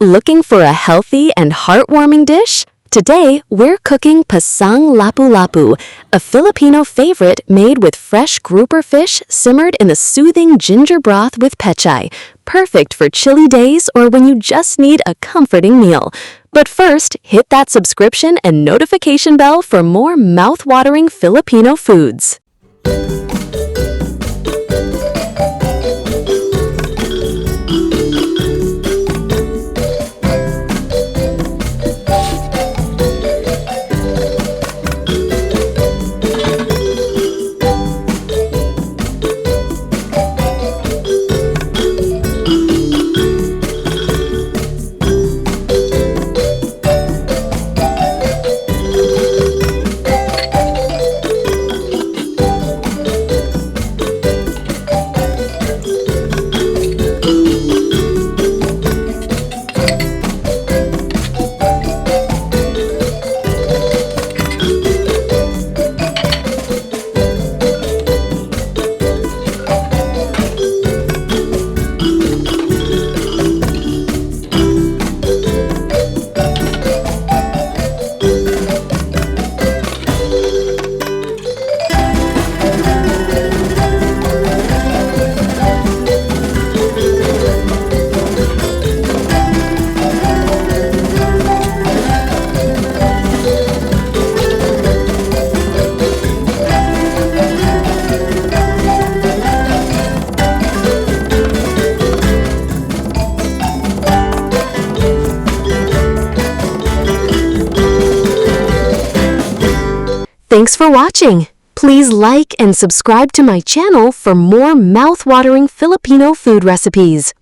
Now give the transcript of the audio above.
Looking for a healthy and heartwarming dish? Today, we're cooking Pesang Lapu-Lapu, a Filipino favorite made with fresh grouper fish simmered in the soothing ginger broth with Pechay, perfect for chilly days or when you just need a comforting meal. But first, hit that subscription and notification bell for more mouth-watering Filipino foods. Thanks for watching. Please like and subscribe to my channel for more mouth-watering Filipino food recipes.